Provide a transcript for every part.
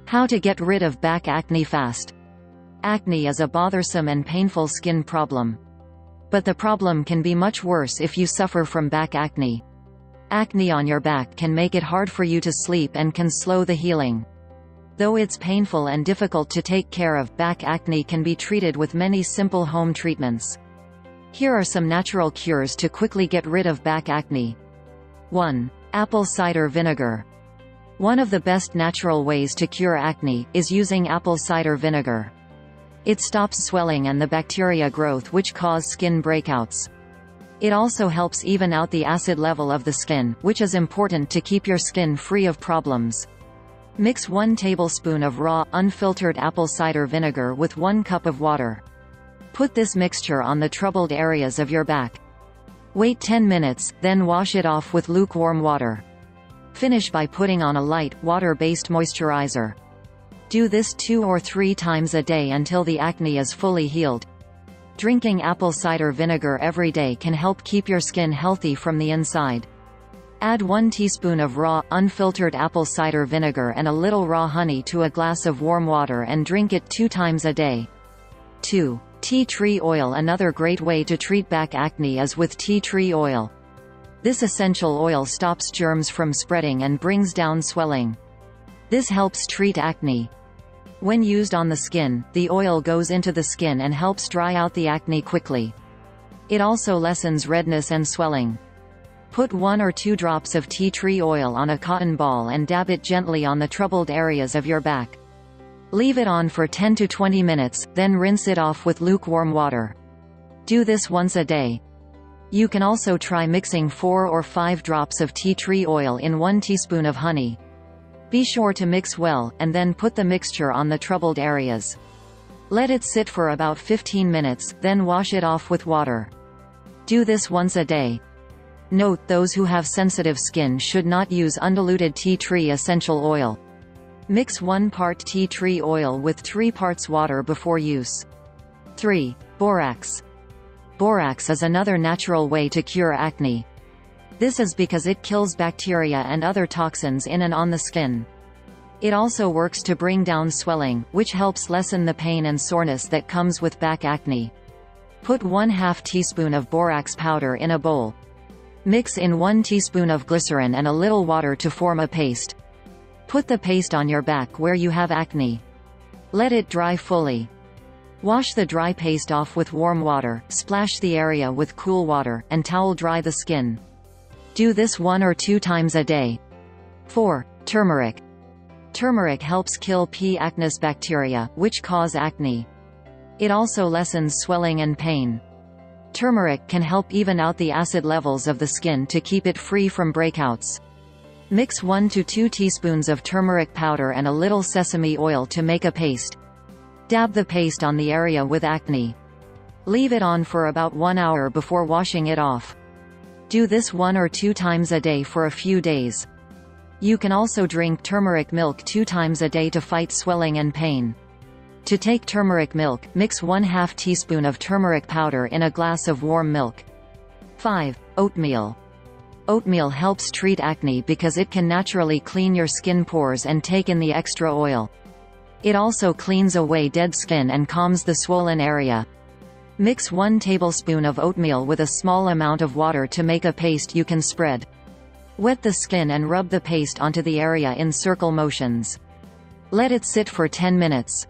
How to get rid of back acne fast. Acne is a bothersome and painful skin problem. But the problem can be much worse if you suffer from back acne. Acne on your back can make it hard for you to sleep and can slow the healing. Though it's painful and difficult to take care of, back acne can be treated with many simple home treatments. Here are some natural cures to quickly get rid of back acne. 1. Apple cider vinegar. One of the best natural ways to cure acne is using apple cider vinegar. It stops swelling and the bacteria growth which cause skin breakouts. It also helps even out the acid level of the skin, which is important to keep your skin free of problems. Mix 1 tablespoon of raw, unfiltered apple cider vinegar with 1 cup of water. Put this mixture on the troubled areas of your back. Wait 10 minutes, then wash it off with lukewarm water. Finish by putting on a light, water-based moisturizer. Do this 2 or 3 times a day until the acne is fully healed. Drinking apple cider vinegar every day can help keep your skin healthy from the inside. Add 1 teaspoon of raw, unfiltered apple cider vinegar and a little raw honey to a glass of warm water and drink it 2 times a day. 2. Tea tree oil. Another great way to treat back acne is with tea tree oil. This essential oil stops germs from spreading and brings down swelling. This helps treat acne. When used on the skin, the oil goes into the skin and helps dry out the acne quickly. It also lessens redness and swelling. Put 1 or 2 drops of tea tree oil on a cotton ball and dab it gently on the troubled areas of your back. Leave it on for 10 to 20 minutes, then rinse it off with lukewarm water. Do this once a day. You can also try mixing 4 or 5 drops of tea tree oil in 1 teaspoon of honey. Be sure to mix well, and then put the mixture on the troubled areas. Let it sit for about 15 minutes, then wash it off with water. Do this once a day. Note: those who have sensitive skin should not use undiluted tea tree essential oil. Mix 1 part tea tree oil with 3 parts water before use. 3. Borax. Borax is another natural way to cure acne. This is because it kills bacteria and other toxins in and on the skin. It also works to bring down swelling, which helps lessen the pain and soreness that comes with back acne. Put 1/2 teaspoon of borax powder in a bowl. Mix in 1 teaspoon of glycerin and a little water to form a paste. Put the paste on your back where you have acne. Let it dry fully. Wash the dry paste off with warm water, splash the area with cool water, and towel dry the skin. Do this 1 or 2 times a day. 4. Turmeric. Turmeric helps kill P. acnes bacteria, which cause acne. It also lessens swelling and pain. Turmeric can help even out the acid levels of the skin to keep it free from breakouts. Mix 1 to 2 teaspoons of turmeric powder and a little sesame oil to make a paste. Dab the paste on the area with acne. Leave it on for about 1 hour before washing it off. Do this 1 or 2 times a day for a few days. You can also drink turmeric milk 2 times a day to fight swelling and pain. To take turmeric milk, mix 1/2 teaspoon of turmeric powder in a glass of warm milk. 5. Oatmeal. Oatmeal helps treat acne because it can naturally clean your skin pores and take in the extra oil. It also cleans away dead skin and calms the swollen area. Mix 1 tablespoon of oatmeal with a small amount of water to make a paste you can spread. Wet the skin and rub the paste onto the area in circle motions. Let it sit for 10 minutes.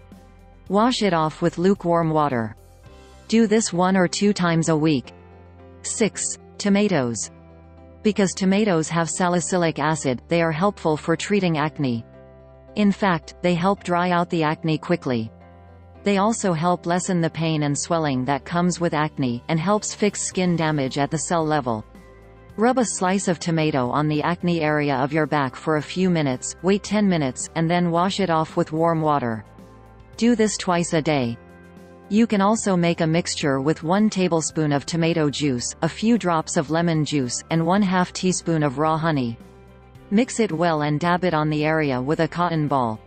Wash it off with lukewarm water. Do this 1 or 2 times a week. 6. Tomatoes. Because tomatoes have salicylic acid, they are helpful for treating acne. In fact, they help dry out the acne quickly. They also help lessen the pain and swelling that comes with acne, and helps fix skin damage at the cell level. Rub a slice of tomato on the acne area of your back for a few minutes, wait 10 minutes, and then wash it off with warm water. Do this twice a day. You can also make a mixture with 1 tablespoon of tomato juice, a few drops of lemon juice, and 1/2 teaspoon of raw honey. Mix it well and dab it on the area with a cotton ball.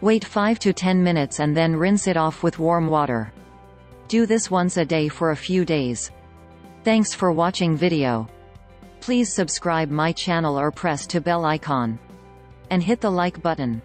Wait 5 to 10 minutes and then rinse it off with warm water. Do this once a day for a few days. Thanks for watching video. Please subscribe my channel or press to bell icon. And hit the like button.